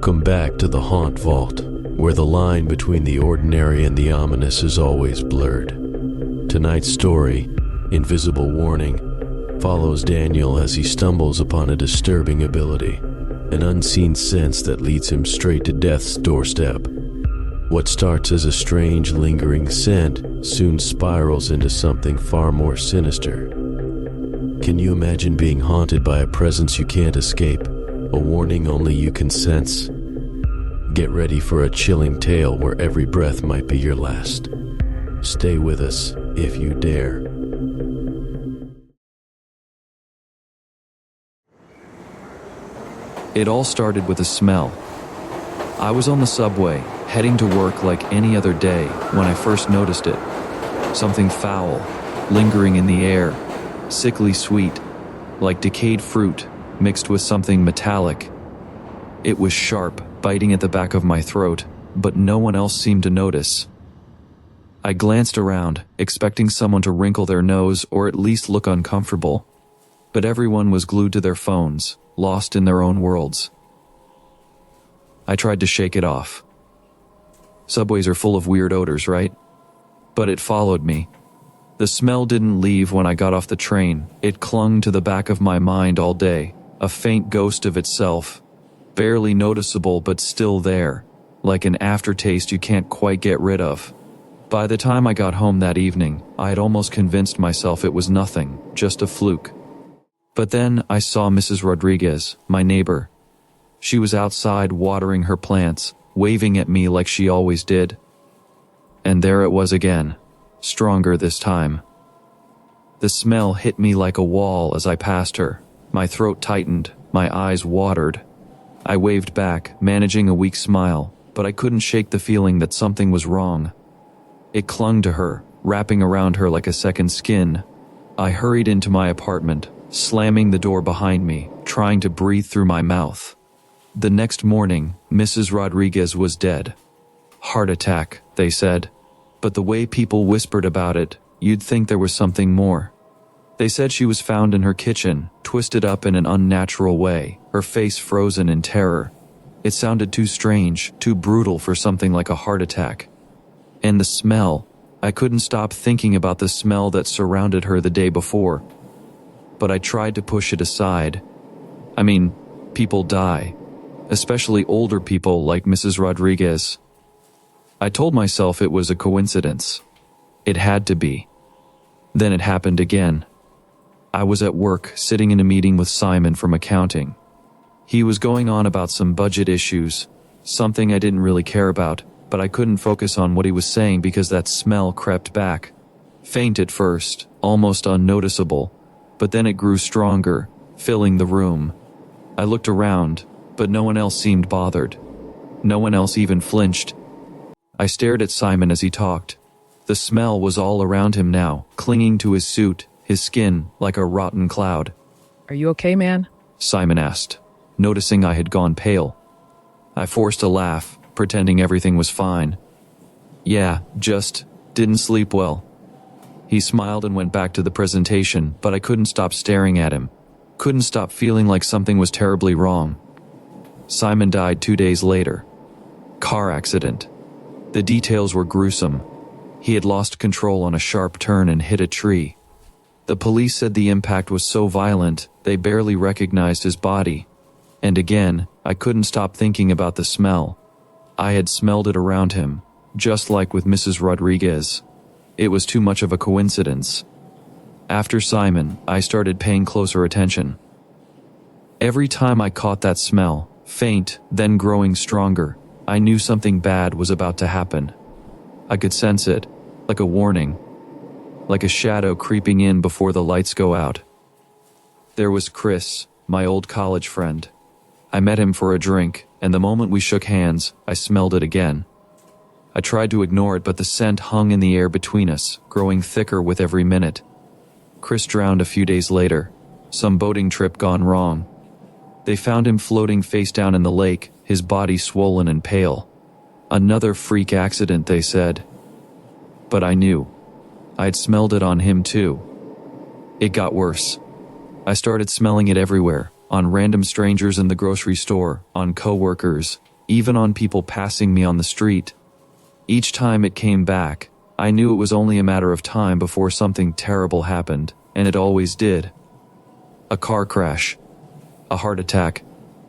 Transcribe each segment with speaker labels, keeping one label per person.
Speaker 1: Welcome back to the Haunt Vault, where the line between the ordinary and the ominous is always blurred. Tonight's story, Invisible Warning, follows Daniel as he stumbles upon a disturbing ability, an unseen sense that leads him straight to death's doorstep. What starts as a strange, lingering scent soon spirals into something far more sinister. Can you imagine being haunted by a presence you can't escape, a warning only you can sense? Get ready for a chilling tale where every breath might be your last. Stay with us if you dare.
Speaker 2: It all started with a smell. I was on the subway, heading to work like any other day when I first noticed it. Something foul, lingering in the air, sickly sweet, like decayed fruit mixed with something metallic. It was sharp, biting at the back of my throat, but no one else seemed to notice. I glanced around, expecting someone to wrinkle their nose or at least look uncomfortable, but everyone was glued to their phones, lost in their own worlds. I tried to shake it off. Subways are full of weird odors, right? But it followed me. The smell didn't leave when I got off the train. It clung to the back of my mind all day, a faint ghost of itself, barely noticeable but still there, like an aftertaste you can't quite get rid of. By the time I got home that evening, I had almost convinced myself it was nothing, just a fluke. But then I saw Mrs. Rodriguez, my neighbor. She was outside watering her plants, waving at me like she always did. And there it was again, stronger this time. The smell hit me like a wall as I passed her. My throat tightened, my eyes watered. I waved back, managing a weak smile, but I couldn't shake the feeling that something was wrong. It clung to her, wrapping around her like a second skin. I hurried into my apartment, slamming the door behind me, trying to breathe through my mouth. The next morning, Mrs. Rodriguez was dead. Heart attack, they said. But the way people whispered about it, you'd think there was something more. They said she was found in her kitchen, twisted up in an unnatural way, her face frozen in terror. It sounded too strange, too brutal for something like a heart attack. And the smell, I couldn't stop thinking about the smell that surrounded her the day before. But I tried to push it aside. I mean, people die, especially older people like Mrs. Rodriguez. I told myself it was a coincidence. It had to be. Then it happened again. I was at work, sitting in a meeting with Simon from accounting. He was going on about some budget issues, something I didn't really care about, but I couldn't focus on what he was saying because that smell crept back. Faint at first, almost unnoticeable, but then it grew stronger, filling the room. I looked around, but no one else seemed bothered. No one else even flinched. I stared at Simon as he talked. The smell was all around him now, clinging to his suit, his skin like a rotten cloud.
Speaker 3: "Are you okay, man?"
Speaker 2: Simon asked, noticing I had gone pale. I forced a laugh, pretending everything was fine. "Yeah, just didn't sleep well." He smiled and went back to the presentation, but I couldn't stop staring at him. Couldn't stop feeling like something was terribly wrong. Simon died 2 days later. Car accident. The details were gruesome. He had lost control on a sharp turn and hit a tree. The police said the impact was so violent, they barely recognized his body. And again, I couldn't stop thinking about the smell. I had smelled it around him, just like with Mrs. Rodriguez. It was too much of a coincidence. After Simon, I started paying closer attention. Every time I caught that smell, faint, then growing stronger, I knew something bad was about to happen. I could sense it, like a warning, like a shadow creeping in before the lights go out. There was Chris, my old college friend. I met him for a drink, and the moment we shook hands, I smelled it again. I tried to ignore it, but the scent hung in the air between us, growing thicker with every minute. Chris drowned a few days later, some boating trip gone wrong. They found him floating face down in the lake, his body swollen and pale. Another freak accident, they said. But I knew. I'd smelled it on him too. It got worse. I started smelling it everywhere, on random strangers in the grocery store, on coworkers, even on people passing me on the street. Each time it came back, I knew it was only a matter of time before something terrible happened, and it always did. A car crash, a heart attack,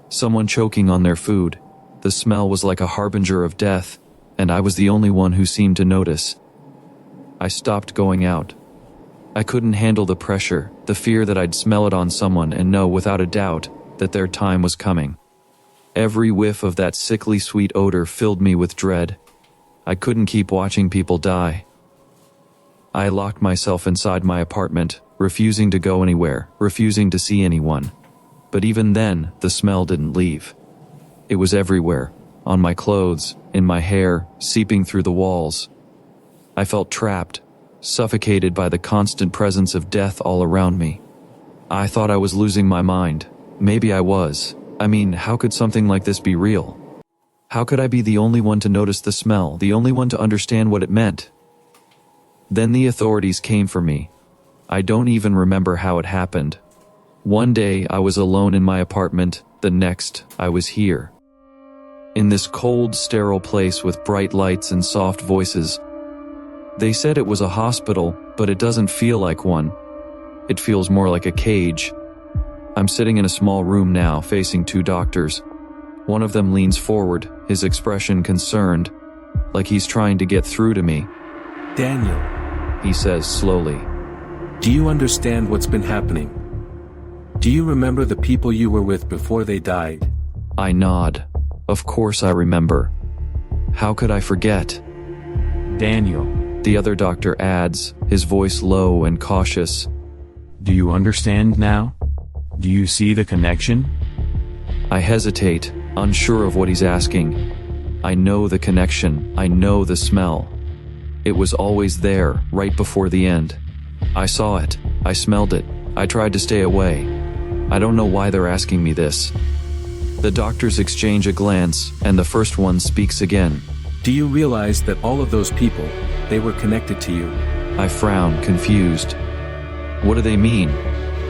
Speaker 2: someone choking on their food. The smell was like a harbinger of death, and I was the only one who seemed to notice. I stopped going out. I couldn't handle the pressure, the fear that I'd smell it on someone and know without a doubt that their time was coming. Every whiff of that sickly sweet odor filled me with dread. I couldn't keep watching people die. I locked myself inside my apartment, refusing to go anywhere, refusing to see anyone. But even then, the smell didn't leave. It was everywhere, on my clothes, in my hair, seeping through the walls. I felt trapped, suffocated by the constant presence of death all around me. I thought I was losing my mind. Maybe I was. I mean, how could something like this be real? How could I be the only one to notice the smell, the only one to understand what it meant? Then the authorities came for me. I don't even remember how it happened. One day I was alone in my apartment, the next I was here. In this cold, sterile place with bright lights and soft voices. They said it was a hospital, but it doesn't feel like one. It feels more like a cage. I'm sitting in a small room now, facing two doctors. One of them leans forward, his expression concerned, like he's trying to get through to me.
Speaker 3: Daniel,
Speaker 2: He says slowly.
Speaker 3: do you understand what's been happening? Do you remember the people you were with before they died?
Speaker 2: I nod. Of course I remember. How could I forget?
Speaker 4: Daniel,
Speaker 2: The other doctor adds, his voice low and cautious.
Speaker 4: do you understand now? Do you see the connection?
Speaker 2: I hesitate, unsure of what he's asking. I know the connection. I know the smell. It was always there, right before the end. I saw it. I smelled it. I tried to stay away. I don't know why they're asking me this. The doctors exchange a glance, and the first one speaks again.
Speaker 3: Do you realize that all of those people, they were connected to you?
Speaker 2: I frown, confused. What do they mean?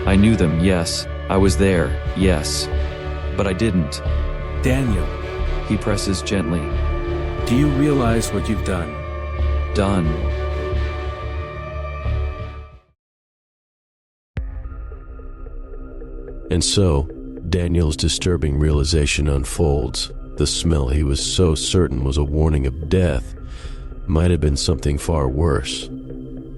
Speaker 2: I knew them, yes. I was there, yes. But I didn't.
Speaker 3: Daniel,
Speaker 2: He presses gently.
Speaker 3: do you realize what you've done?
Speaker 2: Done.
Speaker 1: And so, Daniel's disturbing realization unfolds. The smell he was so certain was a warning of death might have been something far worse.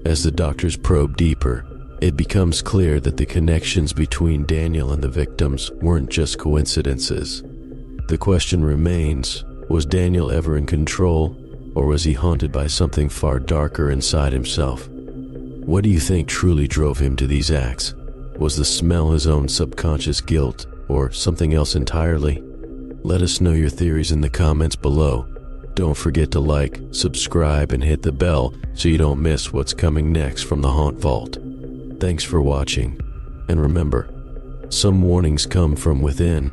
Speaker 1: As the doctors probe deeper, it becomes clear that the connections between Daniel and the victims weren't just coincidences. The question remains, was Daniel ever in control, or was he haunted by something far darker inside himself? What do you think truly drove him to these acts? Was the smell his own subconscious guilt, or something else entirely? Let us know your theories in the comments below. Don't forget to like, subscribe, and hit the bell so you don't miss what's coming next from the Haunt Vault. Thanks for watching, and remember, some warnings come from within.